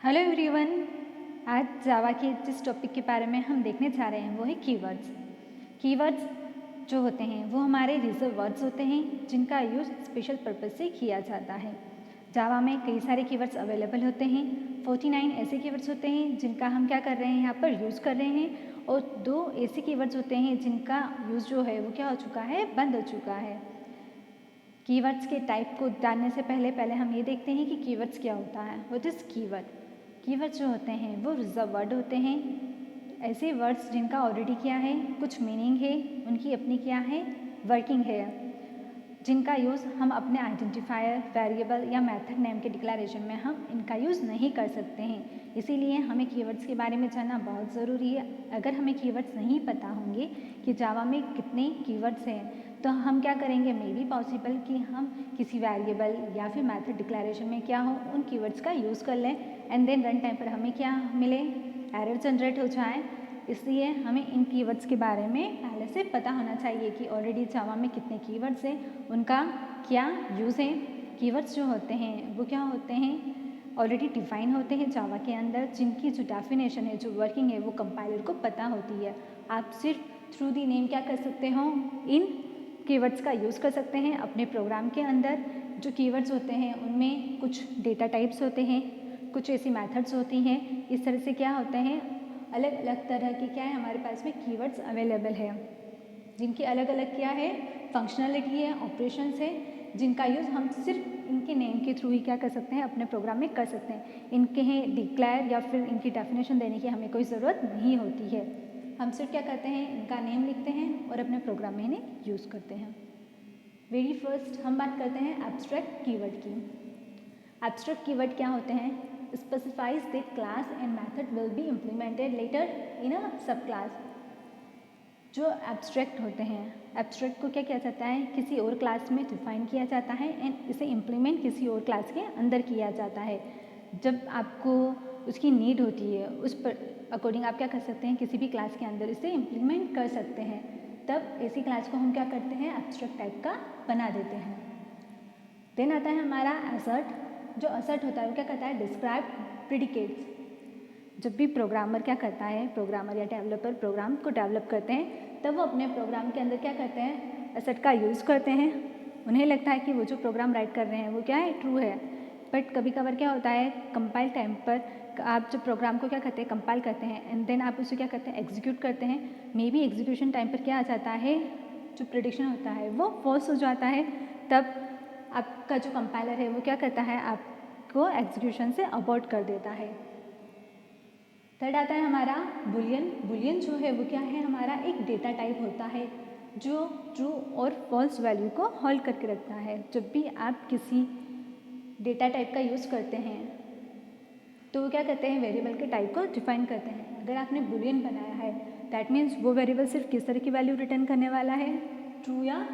Hello everyone. आज जावा के जिस टॉपिक के बारे में हम देखने जा रहे हैं वो है कीवर्ड्स। कीवर्ड्स जो होते हैं वो हमारे रिजर्व वर्ड्स होते हैं जिनका यूज़ स्पेशल पर्पस से किया जाता है। जावा में कई सारे कीवर्ड्स अवेलेबल होते हैं। 49 ऐसे कीवर्ड्स होते हैं जिनका हम क्या कर रहे हैं, यहाँ पर यूज़ कर रहे हैं, और 2 ऐसे कीवर्ड्स होते हैं जिनका यूज़ जो है वो क्या हो चुका है, बंद हो चुका है। कीवर्ड्स के टाइप को जानने से पहले हम ये देखते हैं कि कीवर्ड्स क्या होता है। What is keyword? कीवर्ड्स जो होते हैं वो रिजर्व वर्ड होते हैं, ऐसे वर्ड्स जिनका ऑलरेडी क्या है, कुछ मीनिंग है, उनकी अपनी क्या है, वर्किंग है, जिनका यूज़ हम अपने आइडेंटिफायर, वेरिएबल या मेथड नेम के डिक्लेरेशन में हम इनका यूज़ नहीं कर सकते हैं। इसीलिए हमें कीवर्ड्स के बारे में जानना बहुत ज़रूरी है। अगर हमें कीवर्ड्स नहीं पता होंगे कि जावा में कितने कीवर्ड्स हैं तो हम क्या करेंगे, मे बी पॉसिबल कि हम किसी वेरिएबल या फिर मेथड डिक्लेरेशन में क्या हो उन कीवर्ड्स का यूज़ कर लें एंड देन रन टाइम पर हमें क्या मिले, एरर जनरेट हो जाए। इसलिए हमें इन कीवर्ड्स के बारे में पहले से पता होना चाहिए कि ऑलरेडी जावा में कितने कीवर्ड्स हैं, उनका क्या यूज़ है। कीवर्ड्स जो होते हैं वो क्या होते हैं, ऑलरेडी डिफाइन होते हैं जावा के अंदर, जिनकी जो डेफिनेशन है, जो वर्किंग है वो कंपाइलर को पता होती है। आप सिर्फ थ्रू दी नेम क्या कर सकते हो, इन कीवर्ड्स का यूज़ कर सकते हैं अपने प्रोग्राम के अंदर। जो कीवर्ड्स होते हैं उनमें कुछ डेटा टाइप्स होते हैं, कुछ ऐसी मेथड्स होती हैं। इस तरह से क्या होते हैं, अलग अलग तरह की क्या है हमारे पास में कीवर्ड्स अवेलेबल है, जिनकी अलग अलग क्या है, फंक्शनलिटी है, ऑपरेशंस है, जिनका यूज़ हम सिर्फ इनके नेम के थ्रू ही क्या कर सकते हैं, अपने प्रोग्राम में कर सकते हैं। इनके हैं डिक्लेयर या फिर इनकी डेफिनेशन देने की हमें कोई ज़रूरत नहीं होती है। हम सिर्फ क्या करते हैं, इनका नेम लिखते हैं और अपने प्रोग्राम में इन्हें यूज़ करते हैं। वेरी फर्स्ट हम बात करते हैं एब्स्ट्रैक्ट कीवर्ड की। एब्स्ट्रैक्ट कीवर्ड क्या होते हैं, specifies that class and method will be implemented later in a subclass। जो एब्स्ट्रैक्ट होते हैं, एब्स्ट्रैक्ट को क्या किया जाता है, किसी और क्लास में डिफाइन किया जाता है एंड इसे इम्प्लीमेंट किसी और क्लास के अंदर किया जाता है। जब आपको उसकी नीड होती है उस पर अकॉर्डिंग आप क्या कर सकते हैं, किसी भी क्लास के अंदर इसे इम्प्लीमेंट कर सकते हैं। तब ऐसी क्लास को हम क्या करते हैं, एब्स्ट्रैक्ट टाइप का बना देते हैं। देन आता है हमारा असर्ट। जो असर्ट होता है वो क्या करता है, डिस्क्राइब प्रिडिकेट्स। जब भी प्रोग्रामर क्या करता है, प्रोग्रामर या डेवलपर प्रोग्राम को डेवलप करते हैं तब वो अपने प्रोग्राम के अंदर क्या करते हैं, असर्ट का यूज़ करते हैं। उन्हें लगता है कि वो जो प्रोग्राम राइट कर रहे हैं वो क्या है, ट्रू है। बट कभी कभार क्या होता है, कंपाइल टाइम पर आप जब प्रोग्राम को क्या करते हैं, कंपाइल करते हैं एंड देन आप उसे क्या करते हैं, एग्जीक्यूट करते हैं। मे बी एग्जीक्यूशन टाइम पर क्या आ जाता है, जो प्रेडिक्शन होता है वो फॉल्स हो जाता है। तब आपका जो कंपाइलर है वो क्या करता है, आपको एग्जीक्यूशन से अबॉर्ट कर देता है। थर्ड आता है हमारा बुलियन। बुलियन जो है वो क्या है, हमारा एक डेटा टाइप होता है जो ट्रू और फॉल्स वैल्यू को होल्ड करके रखता है। जब भी आप किसी डेटा टाइप का यूज़ करते हैं तो वो क्या करते हैं, वेरिएबल के टाइप को डिफाइन करते हैं। अगर आपने बुलियन बनाया है दैट मीन्स वो वेरिएबल सिर्फ किस तरह की वैल्यू रिटर्न करने वाला है, ट्रू या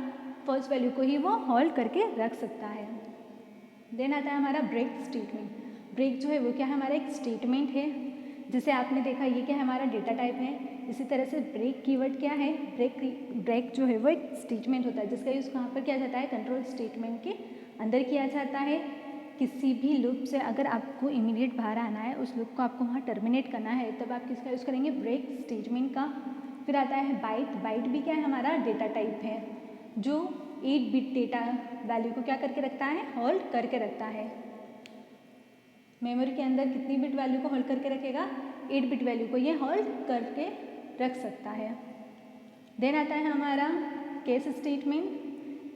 फॉल्स वैल्यू को ही वो होल्ड करके रख सकता है। देन आता है हमारा ब्रेक स्टेटमेंट। ब्रेक जो है वो क्या है, हमारा एक स्टेटमेंट है। जिसे आपने देखा ये क्या है, हमारा डेटा टाइप है। इसी तरह से ब्रेक कीवर्ड क्या है, ब्रेक जो है वो एक स्टेटमेंट होता है जिसका यूज़ कहाँ पर किया जाता है, कंट्रोल स्टेटमेंट के अंदर किया जाता है। किसी भी लूप से अगर आपको इमीडिएट बाहर आना है, उस लूप को आपको वहाँ टर्मिनेट करना है, तब आप किसका यूज़ करेंगे, ब्रेक स्टेटमेंट का। फिर आता है बाइट। बाइट भी क्या है, हमारा डेटा टाइप है जो 8 बिट डेटा वैल्यू को क्या करके रखता है, होल्ड करके रखता है। मेमोरी के अंदर कितनी बिट वैल्यू को होल्ड करके रखेगा, 8 बिट वैल्यू को ये होल्ड करके रख सकता है। देन आता है हमारा केस स्टेटमेंट।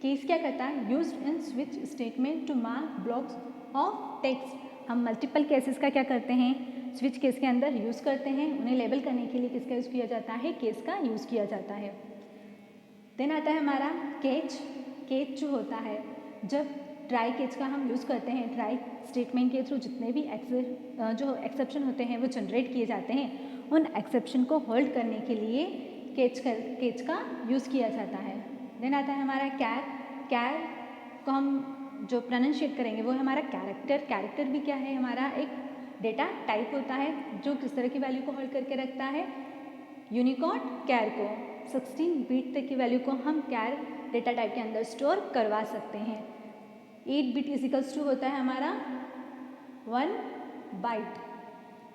केस क्या करता है, used in switch statement to mark blocks of text. हम मल्टीपल केसेस का क्या करते हैं, स्विच केस के अंदर यूज़ करते हैं। उन्हें लेबल करने के लिए किसका यूज़ किया जाता है, केस का यूज़ किया जाता है। देन आता है हमारा कैच। कैच जो होता है, जब ट्राई कैच का हम यूज़ करते हैं, ट्राई स्टेटमेंट के थ्रू जितने भी जो एक्सेप्शन होते हैं वो जनरेट किए जाते हैं, उन एक्सेप्शन को होल्ड करने के लिए कैच का यूज़ किया जाता है। देन आता है हमारा कैर। कैर को हम जो प्रोनाउंशिएट करेंगे वो है हमारा कैरेक्टर। कैरेक्टर भी क्या है, हमारा एक डेटा टाइप होता है जो किस तरह की वैल्यू को होल्ड करके रखता है, यूनिकोड कैर को। 16 बिट तक की वैल्यू को हम कैर डेटा टाइप के अंदर स्टोर करवा सकते हैं। 8 बिट इजिकल्स टू होता है हमारा 1 बाइट।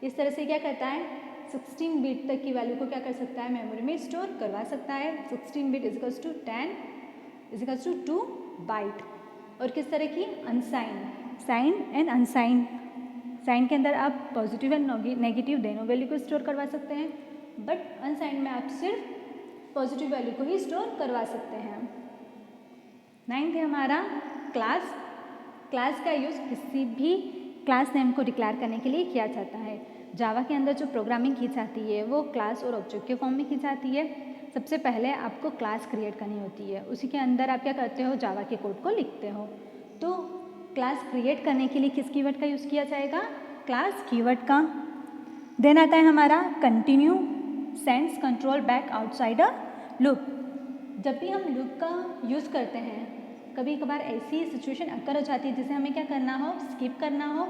इस तरह से क्या करता है 16 बिट तक की वैल्यू को क्या कर सकता है मेमोरी में स्टोर करवा सकता है। 16 bit equals to 10 equals to 2 byte. और किस तरह की unsigned, signed and unsigned, signed के अंदर आप पॉजिटिव एंड नेगेटिव दोनों वैल्यू को स्टोर करवा सकते हैं, बट अनसाइन में आप सिर्फ पॉजिटिव वैल्यू को ही स्टोर करवा सकते हैं। 9th है हमारा क्लास। क्लास का यूज़ किसी भी क्लास नेम को डिक्लेयर करने के लिए किया जाता है। जावा के अंदर जो प्रोग्रामिंग की जाती है वो क्लास और ऑब्जेक्ट के फॉर्म में की जाती है। सबसे पहले आपको क्लास क्रिएट करनी होती है, उसी के अंदर आप क्या करते हो जावा के कोड को लिखते हो। तो क्लास क्रिएट करने के लिए किस कीवर्ड का यूज़ किया जाएगा, क्लास कीवर्ड का। देन आता है हमारा continue, sends control back outside a loop. जब भी हम लूप का यूज़ करते हैं, कभी कभार ऐसी सिचुएशन अक्कर हो जाती है जिसे हमें क्या करना हो, स्किप करना हो,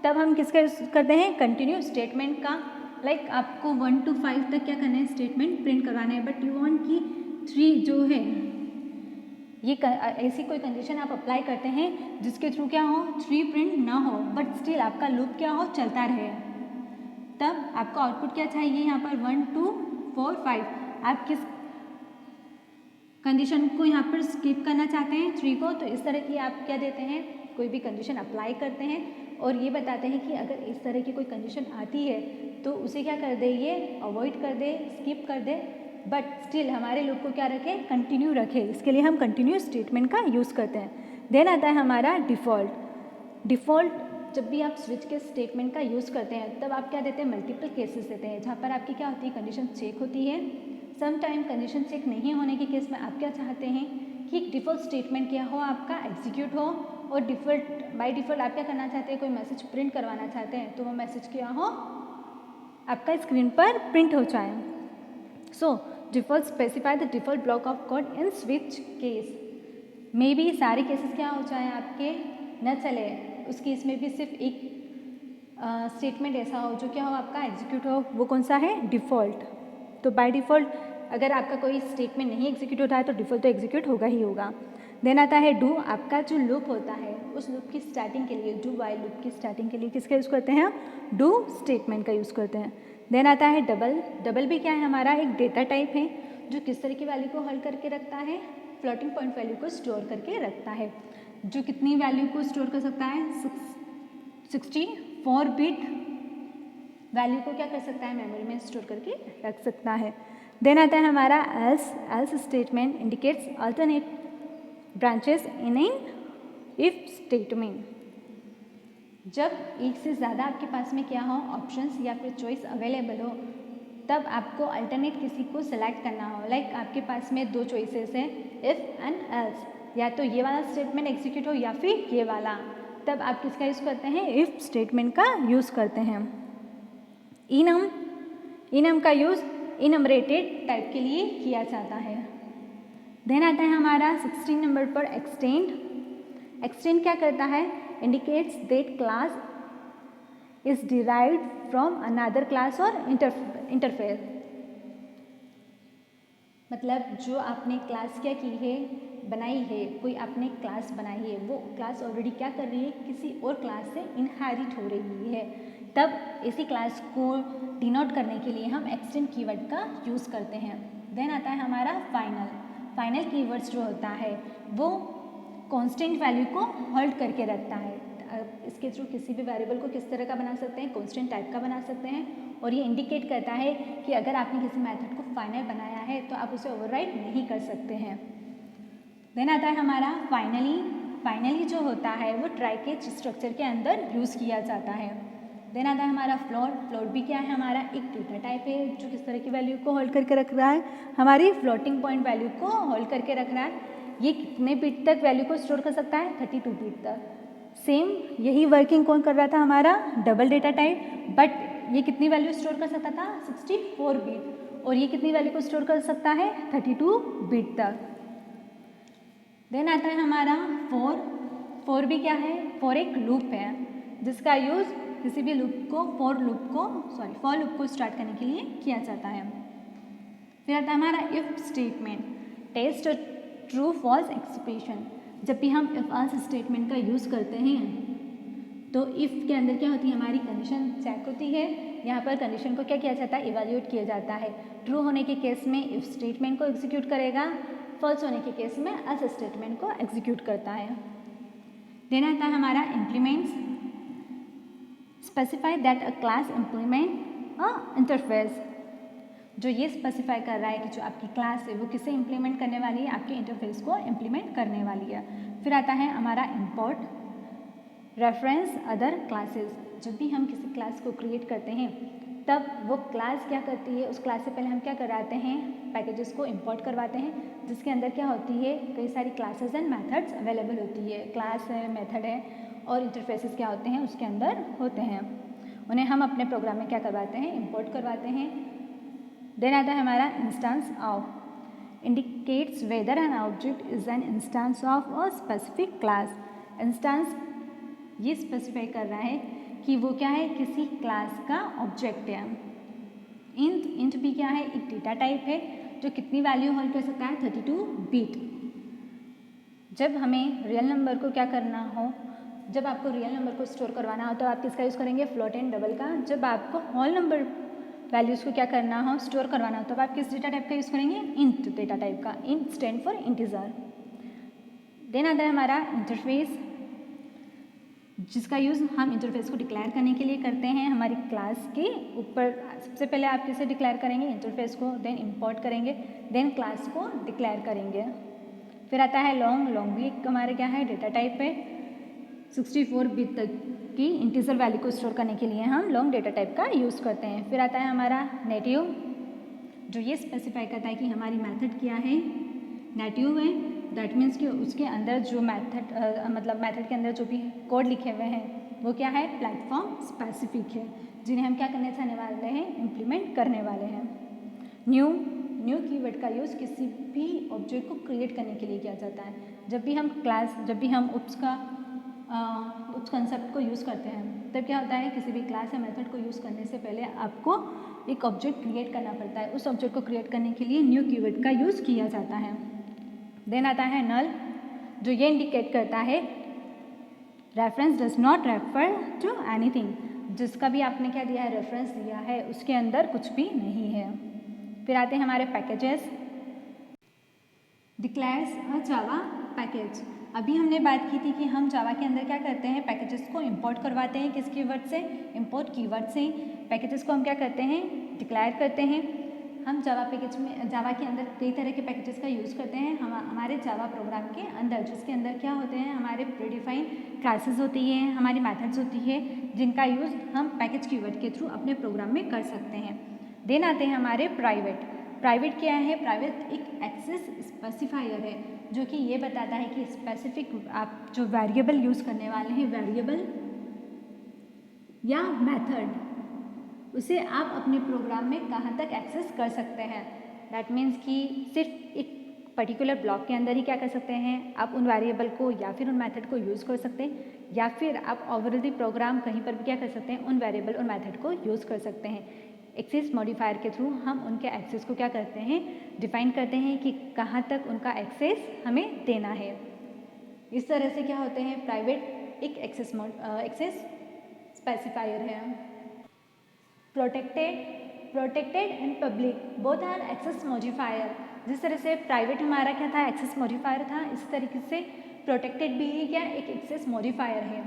तब हम किसका यूज़ करते हैं, कंटिन्यू स्टेटमेंट का। लाइक आपको 1 to 5 तक क्या करना है, स्टेटमेंट प्रिंट करवाना है, बट यू वांट कि 3 जो है ये ऐसी कोई कंडीशन आप अप्लाई करते हैं जिसके थ्रू क्या हो 3 प्रिंट ना हो, बट स्टिल आपका लूप क्या हो, चलता रहे। तब आपको आउटपुट क्या चाहिए यहाँ पर 1 2 4 5। आप किस कंडीशन को यहाँ पर स्किप करना चाहते हैं, 3 को, तो इस तरह की आप क्या देते हैं, कोई भी कंडीशन अप्लाई करते हैं और ये बताते हैं कि अगर इस तरह की कोई कंडीशन आती है तो उसे क्या कर दे, ये अवॉइड कर दे, स्किप कर दे, बट स्टिल हमारे लूप को क्या रखे, कंटिन्यू रखे। इसके लिए हम कंटिन्यू स्टेटमेंट का यूज़ करते हैं। देन आता है हमारा डिफ़ॉल्ट। डिफ़ॉल्ट जब भी आप स्विच के स्टेटमेंट का यूज़ करते हैं तब आप क्या देते हैं, मल्टीपल केसेस देते हैं, जहाँ पर आपकी क्या होती है, कंडीशन चेक होती है। सम टाइम कंडीशन चेक नहीं होने के केस में आप क्या चाहते हैं कि डिफ़ॉल्ट स्टेटमेंट क्या हो, आपका एग्जीक्यूट हो, और बाय डिफ़ॉल्ट आप क्या करना चाहते हैं, कोई मैसेज प्रिंट करवाना चाहते हैं तो वो मैसेज क्या हो, आपका स्क्रीन पर प्रिंट हो जाए। So default specify the default block of code in switch case. May be सारे केसेस क्या हो जाए आपके न चले, उस केस में भी सिर्फ एक स्टेटमेंट ऐसा हो जो क्या हो, आपका एग्जीक्यूट हो, वो कौन सा है, डिफ़ॉल्ट। तो बाय डिफ़ॉल्ट अगर आपका कोई स्टेटमेंट नहीं एग्जीक्यूट होता है तो डिफ़ॉल्ट तो एग्जीक्यूट होगा ही होगा। देन आता है डू। आपका जो लूप होता है उस लूप की स्टार्टिंग के लिए, डू वाइल लूप की स्टार्टिंग के लिए किसका यूज़ करते हैं, डू स्टेटमेंट का यूज़ करते हैं। देन आता है डबल। डबल भी क्या है, हमारा एक डेटा टाइप है जो किस तरह की वैल्यू को होल्ड करके रखता है, फ्लोटिंग पॉइंट वैल्यू को स्टोर करके रखता है। जो कितनी वैल्यू को स्टोर कर सकता है, 64 बिट वैल्यू को क्या कर सकता है, मेमोरी में स्टोर करके रख सकता है। देन आता है हमारा else. Else statement indicates alternate branches in if statement. जब एक से ज़्यादा आपके पास में क्या हो, ऑप्शंस या फिर चॉइस अवेलेबल हो, तब आपको अल्टरनेट किसी को सेलेक्ट करना हो। लाइक आपके पास में 2 चॉइसेस हैं, इफ़ एंड एल्स, या तो ये वाला स्टेटमेंट एग्जीक्यूट हो या फिर ये वाला, तब आप किसका यूज़ करते हैं, इफ़ स्टेटमेंट का यूज़ करते हैं। इनम। इनम का यूज़ इनमरेटेड टाइप के लिए किया जाता है। देन आता है हमारा 16 नंबर पर एक्सटेंड। एक्सटेंड क्या करता है, indicates that class is derived from another class और इंटरफेस। मतलब जो आपने क्लास क्या की है, बनाई है, कोई आपने क्लास बनाई है, वो क्लास ऑलरेडी क्या कर रही है, किसी और क्लास से इनहेरिट हो रही है, तब इसी क्लास को डिनोट करने के लिए हम एक्सटेंड कीवर्ड का यूज़ करते हैं। देन आता है हमारा फाइनल। फाइनल कीवर्ड्स जो होता है वो कांस्टेंट वैल्यू को होल्ड करके रखता है। इसके थ्रू किसी भी वेरिएबल को किस तरह का बना सकते हैं, कांस्टेंट टाइप का बना सकते हैं, और ये इंडिकेट करता है कि अगर आपने किसी मेथड को फाइनल बनाया है तो आप उसे ओवरराइड नहीं कर सकते हैं। देन आता है हमारा फाइनली। फाइनली जो होता है वो ट्राई केस स्ट्रक्चर के अंदर यूज़ किया जाता है। देन आता है हमारा फ्लोट। फ्लोट भी क्या है, हमारा एक डेटा टाइप है जो किस तरह की वैल्यू को होल्ड करके रख रहा है, हमारी फ्लोटिंग पॉइंट वैल्यू को होल्ड करके रख रहा है। ये कितने बिट तक वैल्यू को स्टोर कर सकता है, 32 बिट तक। सेम यही वर्किंग कौन कर रहा था, हमारा डबल डेटा टाइप, बट ये कितनी वैल्यू स्टोर कर सकता था, 64 बिट, और ये कितनी वैल्यू को स्टोर कर सकता है, 32 बिट तक। देन आता है हमारा फोर। फोर भी क्या है, फोर एक लूप है जिसका यूज़ किसी भी लूप को फॉर लूप को स्टार्ट करने के लिए किया जाता है। फिर आता है हमारा if statement. Test true false expression. जब भी हम इफ एल्स स्टेटमेंट का यूज़ करते हैं तो इफ़ के अंदर क्या होती है, हमारी कंडीशन चेक होती है। यहाँ पर कंडीशन को क्या किया जाता है, इवैल्यूएट किया जाता है। ट्रू होने के केस में इफ स्टेटमेंट को एग्जीक्यूट करेगा, फॉल्स होने के केस में एल्स स्टेटमेंट को एग्जीक्यूट करता है। देन आता है हमारा implements. Specify that a class implement a interface. जो ये स्पेसिफाई कर रहा है कि जो आपकी क्लास है वो किसे इम्प्लीमेंट करने वाली है, आपके इंटरफेस को इम्प्लीमेंट करने वाली है। फिर आता है हमारा इंपोर्ट रेफरेंस अदर क्लासेस। जब भी हम किसी क्लास को क्रिएट करते हैं तब वो क्लास क्या करती है, उस क्लास से पहले हम क्या कराते हैं, पैकेजेस को इंपोर्ट करवाते हैं, जिसके अंदर क्या होती है, कई सारी क्लासेस एंड मेथड्स अवेलेबल होती है। क्लास है, मेथड है और इंटरफेसेस क्या होते हैं उसके अंदर होते हैं। उन्हें हम अपने प्रोग्राम में क्या करवाते हैं, इंपोर्ट करवाते हैं। देन आता है हमारा instance of. Indicates whether an object is an instance of a specific class. Instance ये स्पेसिफाई कर रहा है कि वो क्या है, किसी क्लास का ऑब्जेक्ट है। इंट भी क्या है, एक डेटा टाइप है जो कितनी वैल्यू होल्ड कर सकता है, 32 बिट। जब हमें रियल नंबर को क्या करना हो, जब आपको रियल नंबर को स्टोर करवाना हो तो आप किसका यूज़ करेंगे, फ्लोट एंड डबल का। जब आपको होल नंबर वैल्यूज़ को क्या करना हो, स्टोर करवाना हो, तब आप किस डेटा टाइप का यूज़ करेंगे, इंट डेटा टाइप का। Int stand for integer. Then आता है हमारा इंटरफेस, जिसका यूज़ हम इंटरफेस को डिक्लेयर करने के लिए करते हैं। हमारी क्लास के ऊपर सबसे पहले आप किसे डिक्लेयर करेंगे, इंटरफेस को, देन इंपोर्ट करेंगे, देन क्लास को डिक्लेयर करेंगे। फिर आता है लॉन्ग भी हमारे क्या है, डेटा टाइप है। 64 बिट तक की इंटीजर वैल्यू को स्टोर करने के लिए हम लॉन्ग डेटा टाइप का यूज़ करते हैं। फिर आता है हमारा नेटिव, जो ये स्पेसिफाई करता है कि हमारी मेथड क्या है, नेटिव है। दैट मीन्स कि उसके अंदर जो मेथड के अंदर जो भी कोड लिखे हुए हैं वो क्या है, प्लेटफॉर्म स्पेसिफिक है, जिन्हें हम क्या करने चाहने वाले हैं, इम्प्लीमेंट करने वाले हैं। न्यू कीवर्ड का यूज़ किसी भी ऑब्जेक्ट को क्रिएट करने के लिए किया जाता है। जब भी हम उस कंसेप्ट को यूज़ करते हैं तब क्या होता है, किसी भी क्लास या मेथड को यूज़ करने से पहले आपको एक ऑब्जेक्ट क्रिएट करना पड़ता है। उस ऑब्जेक्ट को क्रिएट करने के लिए न्यू कीवर्ड का यूज़ किया जाता है। देन आता है नल, जो ये इंडिकेट करता है reference does not refer to anything. जिसका भी आपने क्या दिया है, रेफरेंस दिया है, उसके अंदर कुछ भी नहीं है। फिर आते हैं हमारे पैकेजेस। डिक्लेयर्स अ जावा पैकेज। अभी हमने बात की थी कि हम जावा के अंदर क्या करते हैं, पैकेजेस को इंपोर्ट करवाते हैं। किस कीवर्ड से, इंपोर्ट कीवर्ड से। पैकेजेस को हम क्या करते हैं, डिक्लेयर करते हैं। हम जावा के अंदर कई तरह के पैकेजेस का यूज़ करते हैं हमारे जावा प्रोग्राम के अंदर, जिसके अंदर क्या होते हैं, हमारे प्रीडिफाइंड क्लासेस होती हैं, हमारी मेथड्स होती है, जिनका यूज़ हम पैकेज कीवर्ड के थ्रू अपने प्रोग्राम में कर सकते हैं। देन आते हैं हमारे प्राइवेट क्या है, प्राइवेट एक एक्सेस स्पेसिफायर है, जो कि ये बताता है कि स्पेसिफिक आप जो वेरिएबल यूज़ करने वाले हैं, वेरिएबल या मेथड, उसे आप अपने प्रोग्राम में कहाँ तक एक्सेस कर सकते हैं। दैट मीन्स कि सिर्फ एक पर्टिकुलर ब्लॉक के अंदर ही क्या कर सकते हैं, आप उन वेरिएबल को या फिर उन मेथड को यूज़ कर सकते हैं, या फिर आप ओवरऑल प्रोग्राम कहीं पर भी क्या कर सकते हैं, उन वेरिएबल और मेथड को यूज़ कर सकते हैं। एक्सेस मॉडिफायर के थ्रू हम उनके एक्सेस को क्या करते हैं, डिफाइन करते हैं कि कहाँ तक उनका एक्सेस हमें देना है। इस तरह से क्या होते हैं, प्राइवेट एक एक्सेस स्पेसिफायर है। Protected and public both are access modifier. जिस तरह से प्राइवेट हमारा क्या था, एक्सेस मॉडिफायर था, इस तरीके से प्रोटेक्टेड भी क्या एक एक्सेस मॉडिफायर है।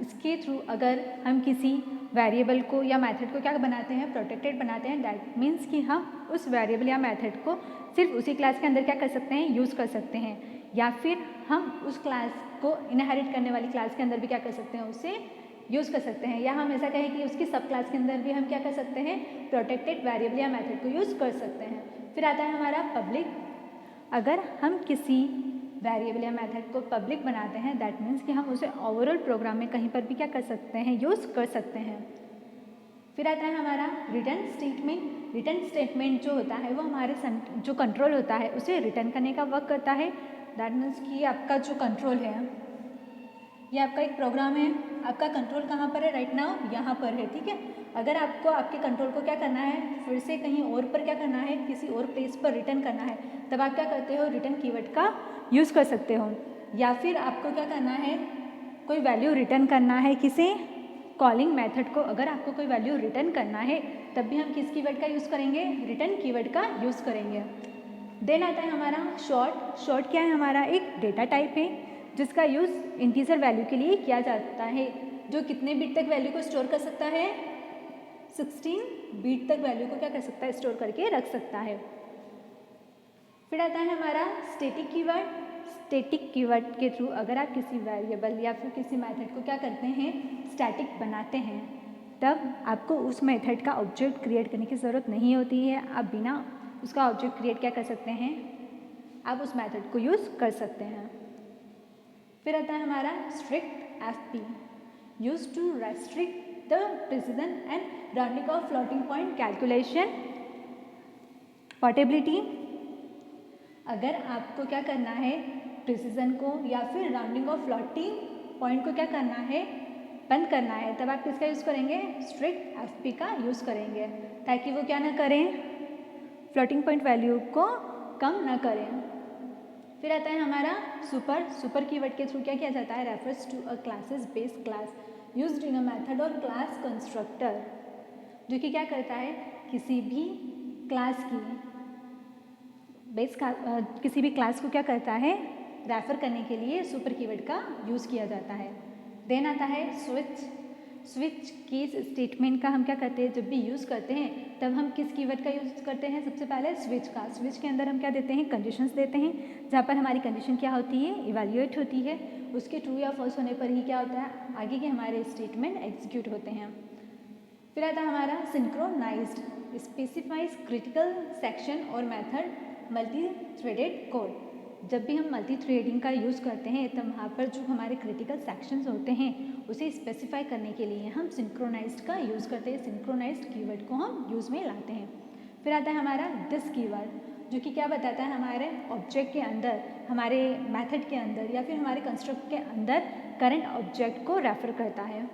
इसके थ्रू अगर हम किसी वेरिएबल को या मेथड को क्या बनाते हैं, प्रोटेक्टेड बनाते हैं, दैट मीन्स कि हम उस वेरिएबल या मेथड को सिर्फ उसी क्लास के अंदर क्या कर सकते हैं, यूज़ कर सकते हैं, या फिर हम उस क्लास को इनहेरिट करने वाली क्लास के अंदर भी क्या कर सकते हैं, उसे यूज़ कर सकते हैं, या हम ऐसा कहें कि उसकी सब क्लास के अंदर भी हम क्या कर सकते हैं, प्रोटेक्टेड वेरिएबल या मेथड को यूज़ कर सकते हैं। फिर आता है हमारा पब्लिक। अगर हम किसी वेरिएबल या मेथड को पब्लिक बनाते हैं, दैट मीन्स कि हम उसे ओवरऑल प्रोग्राम में कहीं पर भी क्या कर सकते हैं, यूज़ कर सकते हैं। फिर आता है हमारा रिटर्न स्टेटमेंट। रिटर्न स्टेटमेंट जो होता है वो हमारे जो कंट्रोल होता है उसे रिटर्न करने का वर्क करता है। दैट मीन्स कि आपका जो कंट्रोल है, ये आपका एक प्रोग्राम है, आपका कंट्रोल कहाँ पर है, राइट नाउ यहाँ पर है, ठीक है। अगर आपको आपके कंट्रोल को क्या करना है, फिर से कहीं और पर क्या करना है, किसी और प्लेस पर रिटर्न करना है, तब आप क्या करते हो, रिटर्न कीवर्ड का यूज़ कर सकते हो। या फिर आपको क्या करना है, कोई वैल्यू रिटर्न करना है किसे, कॉलिंग मेथड को अगर आपको कोई वैल्यू रिटर्न करना है तब भी हम किस कीवर्ड का यूज़ करेंगे, रिटर्न कीवर्ड का यूज़ करेंगे। देन आता है हमारा शॉर्ट। शॉर्ट क्या है, हमारा एक डेटा टाइप है जिसका यूज़ इंटीजर वैल्यू के लिए किया जाता है, जो कितने बिट तक वैल्यू को स्टोर कर सकता है, 16 बिट तक वैल्यू को क्या कर सकता है, स्टोर करके रख सकता है। फिर आता है हमारा स्टैटिक कीवर्ड। स्टैटिक कीवर्ड के थ्रू अगर आप किसी वेरिएबल या फिर किसी मेथड को क्या करते हैं, स्टैटिक बनाते हैं, तब आपको उस मेथड का ऑब्जेक्ट क्रिएट करने की ज़रूरत नहीं होती है। आप बिना उसका ऑब्जेक्ट क्रिएट क्या कर सकते हैं, आप उस मेथड को यूज़ कर सकते हैं। फिर आता है हमारा strict FP, use to restrict the precision and rounding of floating point calculation portability. अगर आपको क्या करना है, प्रिसिजन को या फिर राउंडिंग ऑफ फ्लोटिंग पॉइंट को क्या करना है, बंद करना है, तब आप किसका यूज़ करेंगे, स्ट्रिक्ट एफपी का यूज़ करेंगे, ताकि वो क्या ना करें, फ्लोटिंग पॉइंट वैल्यू को कम ना करें। फिर आता है हमारा सुपर। सुपर कीवर्ड के थ्रू क्या किया जाता है, refers to a classes based class used in a method और क्लास कंस्ट्रक्टर, जो कि क्या करता है, किसी भी क्लास की किसी भी क्लास को क्या करता है, रेफर करने के लिए सुपर कीवर्ड का यूज़ किया जाता है। देन आता है स्विच। स्विच केस स्टेटमेंट का हम क्या करते हैं, जब भी यूज़ करते हैं तब हम किस कीवर्ड का यूज़ करते हैं, सबसे पहले स्विच का। स्विच के अंदर हम क्या देते हैं, कंडीशंस देते हैं, जहाँ पर हमारी कंडीशन क्या होती है, इवैल्यूएट होती है, उसके ट्रू या फॉल्स होने पर ही क्या होता है, आगे के हमारे स्टेटमेंट एग्जीक्यूट होते हैं। फिर आता है हमारा सिंक्रोनाइज्ड, स्पेसिफाइज क्रिटिकल सेक्शन और मेथड मल्टी थ्रेडेड कोड। जब भी हम मल्टी थ्रेडिंग का यूज़ करते हैं तब वहाँ पर जो हमारे क्रिटिकल सेक्शंस होते हैं उसे स्पेसिफाई करने के लिए हम सिंक्रोनाइज्ड का यूज़ करते हैं, सिंक्रोनाइज्ड कीवर्ड को हम यूज़ में लाते हैं। फिर आता है हमारा दिस कीवर्ड, जो कि क्या बताता है, हमारे ऑब्जेक्ट के अंदर, हमारे मेथड के अंदर या फिर हमारे कंस्ट्रक्ट के अंदर करंट ऑब्जेक्ट को रेफर करता है।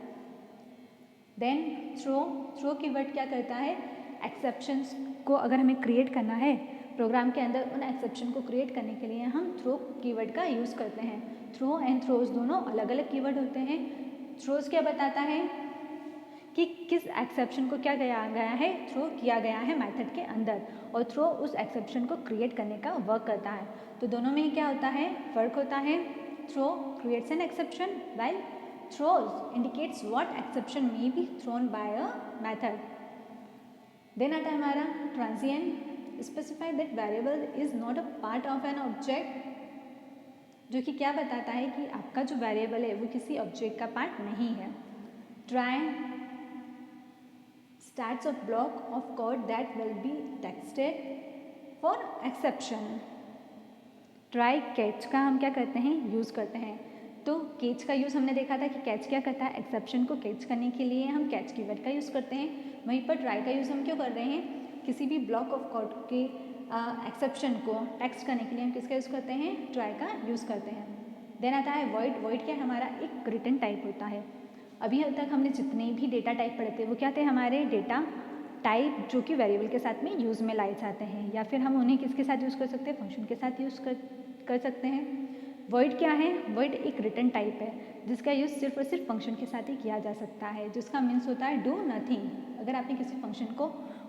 Then throw. थ्रो कीवर्ड क्या करता है, एक्सेप्शंस को अगर हमें क्रिएट करना है प्रोग्राम के अंदर, उन एक्सेप्शन को क्रिएट करने के लिए हम थ्रो कीवर्ड का यूज़ करते हैं। थ्रो एंड थ्रोज दोनों अलग अलग कीवर्ड होते हैं। थ्रोज क्या बताता है कि किस एक्सेप्शन को क्या गया है, थ्रो किया गया है मेथड के अंदर, और थ्रो उस एक्सेप्शन को क्रिएट करने का वर्क करता है। तो दोनों में क्या होता है, फ़र्क होता है। Throw creates an exception while throws indicates what exception may be thrown by a method. Then आता है हमारा transient, specify that variable is not a part of an object, जो कि क्या बताता है कि आपका जो वेरिएबल है वो किसी ऑब्जेक्ट का पार्ट नहीं है। Try starts a block of code that will be texted for exception. Try catch का हम क्या करते हैं, यूज़ करते हैं। तो कैच का यूज़ हमने देखा था कि कैच क्या करता है, एक्सेप्शन को कैच करने के लिए हम कैच कीवर्ड का यूज़ करते हैं। वहीं पर ट्राई का यूज़ हम क्यों कर रहे हैं, किसी भी ब्लॉक ऑफ कोड के एक्सेप्शन को टेक्स्ट करने के लिए हम किसका यूज़ करते हैं, ट्राई का यूज़ करते हैं। देन आता है वॉइड। वॉइड क्या हमारा एक रिटर्न टाइप होता है। अभी तक हमने जितने भी डेटा टाइप पढ़े थे वो क्या थे, हमारे डेटा टाइप जो कि वेरिएबल के साथ में यूज़ में लाए जाते हैं, या फिर हम उन्हें किसके साथ यूज़ कर सकते हैं, फंक्शन के साथ यूज़ कर सकते हैं। वॉइड क्या है, वॉइड एक रिटर्न टाइप है जिसका यूज़ सिर्फ और सिर्फ फंक्शन के साथ ही किया जा सकता है, जिसका मीन्स होता है डू नथिंग। अगर आपने किसी फंक्शन को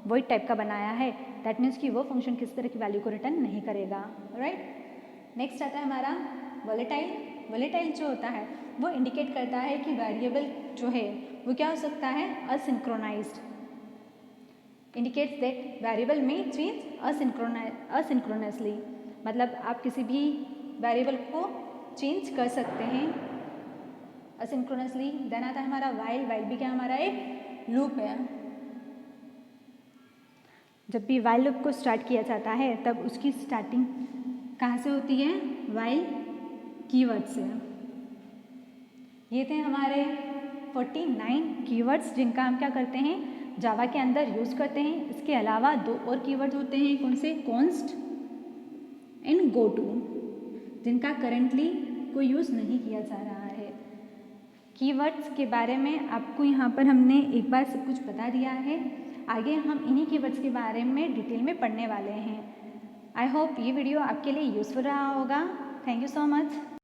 वॉइड टाइप का बनाया है दैट मीन्स कि वो फंक्शन किस तरह की वैल्यू को रिटर्न नहीं करेगा, राइट। नेक्स्ट आता है हमारा वोलेटाइल। वोलेटाइल जो होता है वो इंडिकेट करता है कि वेरिएबल जो है वो क्या हो सकता है, असिंक्रोनाइज्ड, इंडिकेट्स दैट वेरिएबल में चेंज असिंक्रोनसली, मतलब आप किसी भी वेरिएबल को चेंज कर सकते हैं असिंक्रोनसली। देन आता है हमारा वाइल। वाइल भी क्या हमारा एक लूप है। जब भी वाइल लूप को स्टार्ट किया जाता है तब उसकी स्टार्टिंग कहाँ से होती है, वाइल कीवर्ड से। ये थे हमारे 49 कीवर्ड्स जिनका हम क्या करते हैं, जावा के अंदर यूज़ करते हैं। इसके अलावा दो और कीवर्ड होते हैं, कौन से, कॉन्स्ट एंड गो टू, जिनका करंटली कोई यूज़ नहीं किया जा रहा है। कीवर्ड्स के बारे में आपको यहाँ पर हमने एक बार सब कुछ बता दिया है। आगे हम इन्हीं कीवर्ड्स के बारे में डिटेल में पढ़ने वाले हैं। आई होप ये वीडियो आपके लिए यूज़फुल रहा होगा। Thank you so much.